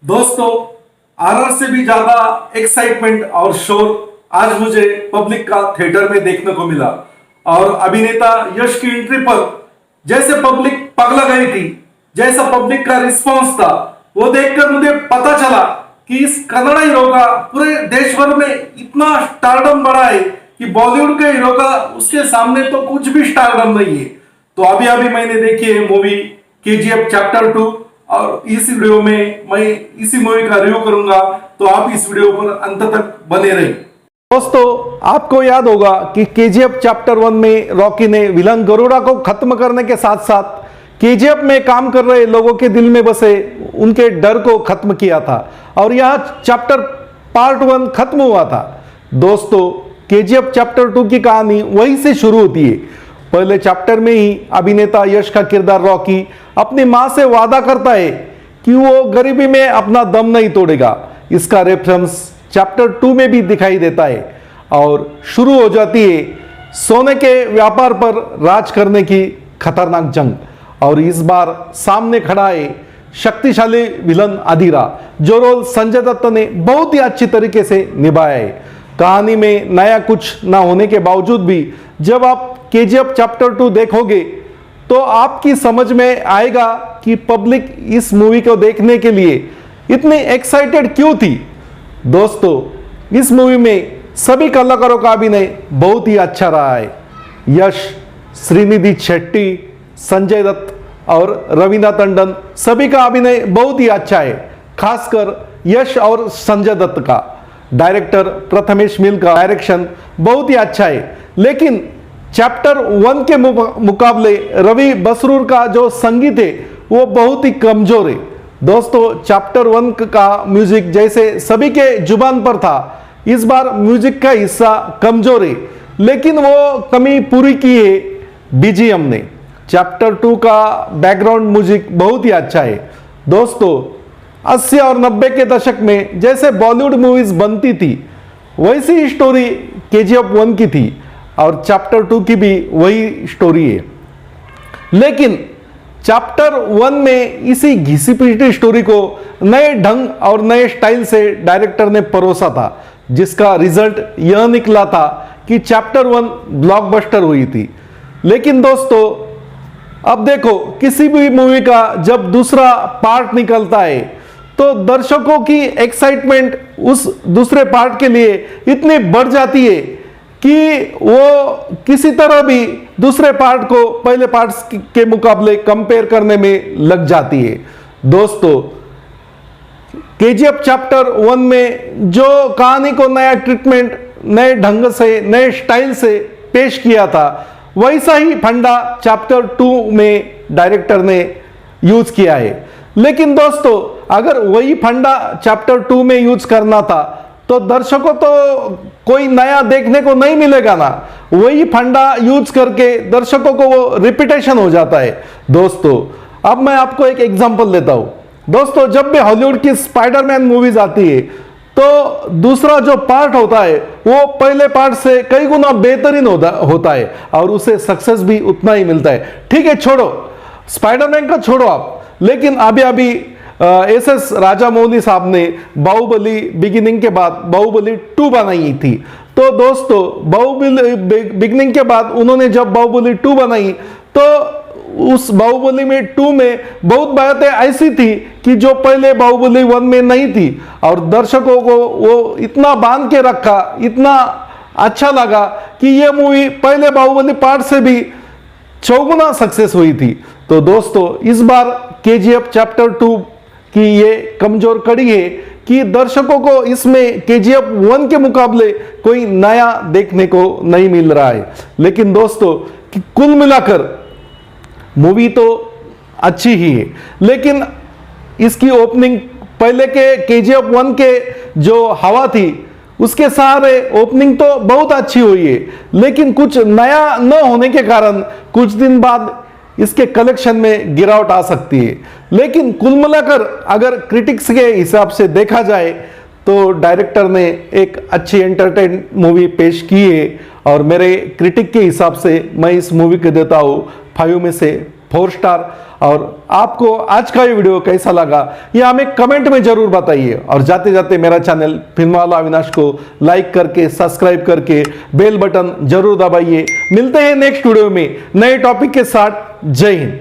दोस्तों, आरआर से भी ज्यादा एक्साइटमेंट और शोर आज मुझे पब्लिक का थिएटर में देखने को मिला। और अभिनेता यश की एंट्री पर जैसे पब्लिक पगला गई थी, जैसा पब्लिक का रिस्पांस था, वो देखकर मुझे पता चला कि इस कन्नड़ हीरो का पूरे देश भर में इतना स्टारडम बढ़ा है कि बॉलीवुड के हीरो का उसके सामने तो कुछ भी स्टारडम नहीं है। तो अभी अभी मैंने देखी है मूवी केजीएफ चैप्टर 2 और इस वीडियो में मैं इसी मूवी का रिव्यू करूंगा, तो आप इस वीडियो पर अंत तक बने रहिए। दोस्तों, आपको याद होगा कि केजीएफ चैप्टर 1 में रॉकी ने विलन गरुड़ा को खत्म करने के साथ साथ केजीएफ में काम कर रहे लोगों के दिल में बसे उनके डर को खत्म किया था और यह चैप्टर पार्ट 1 खत्म हुआ था। दोस्तों, केजीएफ चैप्टर 2 की कहानी वहीं से शुरू होती है। पहले चैप्टर में ही अभिनेता यश का किरदार रॉकी अपनी मां से वादा करता है कि वो गरीबी में अपना दम नहीं तोड़ेगा। इसका रेफरेंस चैप्टर 2 में भी दिखाई देता है और शुरू हो जाती है सोने के व्यापार पर राज करने की खतरनाक जंग। और इस बार सामने खड़ा है शक्तिशाली विलन अधीरा, जो रोल संजय दत्त ने बहुत ही अच्छी तरीके से निभाया है। कहानी में नया कुछ ना होने के बावजूद भी जब आप केजीएफ चैप्टर 2 देखोगे तो आपकी समझ में आएगा कि पब्लिक इस मूवी को देखने के लिए इतनी एक्साइटेड क्यों थी। दोस्तों, इस मूवी में सभी कलाकारों का अभिनय बहुत ही अच्छा रहा है। यश, श्रीनिधि शेट्टी, संजय दत्त और रवीना टंडन सभी का अभिनय बहुत ही अच्छा है। खासकर यश और संजय दत्त का। डायरेक्टर प्रथमेश मिल का डायरेक्शन बहुत ही अच्छा है, लेकिन चैप्टर 1 के मुकाबले रवि बसरूर का जो संगीत है वो बहुत ही कमजोर है। दोस्तों, चैप्टर 1 का म्यूजिक जैसे सभी के जुबान पर था, इस बार म्यूजिक का हिस्सा कमजोर है, लेकिन वो कमी पूरी की है बीजीएम ने। चैप्टर 2 का बैकग्राउंड म्यूजिक बहुत ही अच्छा है। दोस्तों, 80 और 90 के दशक में जैसे बॉलीवुड मूवीज बनती थी वैसी ही स्टोरी केजीएफ 1 की थी और चैप्टर 2 की भी वही स्टोरी है। लेकिन चैप्टर 1 में इसी घिसी पिटी स्टोरी को नए ढंग और नए स्टाइल से डायरेक्टर ने परोसा था, जिसका रिजल्ट यह निकला था कि चैप्टर 1 ब्लॉकबस्टर हुई थी। लेकिन दोस्तों, अब देखो, किसी भी मूवी का जब दूसरा पार्ट निकलता है तो दर्शकों की एक्साइटमेंट उस दूसरे पार्ट के लिए इतनी बढ़ जाती है कि वो किसी तरह भी दूसरे पार्ट को पहले पार्ट्स के मुकाबले कंपेयर करने में लग जाती है। दोस्तों, केजीएफ चैप्टर 1 में जो कहानी को नया ट्रीटमेंट, नए ढंग से, नए स्टाइल से पेश किया था, वैसा ही फंडा चैप्टर 2 में डायरेक्टर ने यूज किया है। लेकिन दोस्तों, अगर वही फंडा चैप्टर 2 में यूज करना था तो दर्शकों तो कोई नया देखने को नहीं मिलेगा ना। वही फंडा यूज करके दर्शकों को वो रिपीटेशन हो जाता है। दोस्तों, अब मैं आपको एक एग्जांपल देता हूं। दोस्तों, जब भी हॉलीवुड की स्पाइडरमैन मूवीज आती है तो दूसरा जो पार्ट होता है वो पहले पार्ट से कई गुना बेहतरीन होता है और उसे सक्सेस भी उतना ही मिलता है। ठीक है, छोड़ो स्पाइडरमैन का, छोड़ो आप। लेकिन अभी एसएस राजामौली साहब ने बाहुबली बिगिनिंग के बाद बाहुबली 2 बनाई थी। तो दोस्तों, बाहुबली बिगिनिंग के बाद उन्होंने जब बाहुबली 2 बनाई तो उस बाहुबली में 2 में बहुत बातें ऐसी थी कि जो पहले बाहुबली 1 में नहीं थी और दर्शकों को वो इतना बांध के रखा, इतना अच्छा लगा कि ये मूवी पहले बाहुबली पार्ट से भी चौगुना सक्सेस हुई थी। तो दोस्तों, इस बार केजीएफ चैप्टर 2 की ये कमजोर कड़ी है कि दर्शकों को इसमें केजीएफ 1 के मुकाबले कोई नया देखने को नहीं मिल रहा है। लेकिन दोस्तों, कुल मिलाकर मूवी तो अच्छी ही है, लेकिन इसकी ओपनिंग पहले के केजीएफ 1 के जो हवा थी उसके सहारे ओपनिंग तो बहुत अच्छी हुई है, लेकिन कुछ नया न होने के कारण कुछ दिन बाद इसके कलेक्शन में गिरावट आ सकती है। लेकिन कुल मिलाकर अगर क्रिटिक्स के हिसाब से देखा जाए तो डायरेक्टर ने एक अच्छी एंटरटेन मूवी पेश की है और मेरे क्रिटिक के हिसाब से मैं इस मूवी को देता हूँ 5 में से 4 स्टार। और आपको आज का ये वीडियो कैसा लगा ये हमें कमेंट में जरूर बताइए। और जाते जाते मेरा चैनल फिल्मवाला अविनाश को लाइक करके सब्सक्राइब करके बेल बटन जरूर दबाइए। मिलते हैं नेक्स्ट वीडियो में नए टॉपिक के साथ। जय हिंद।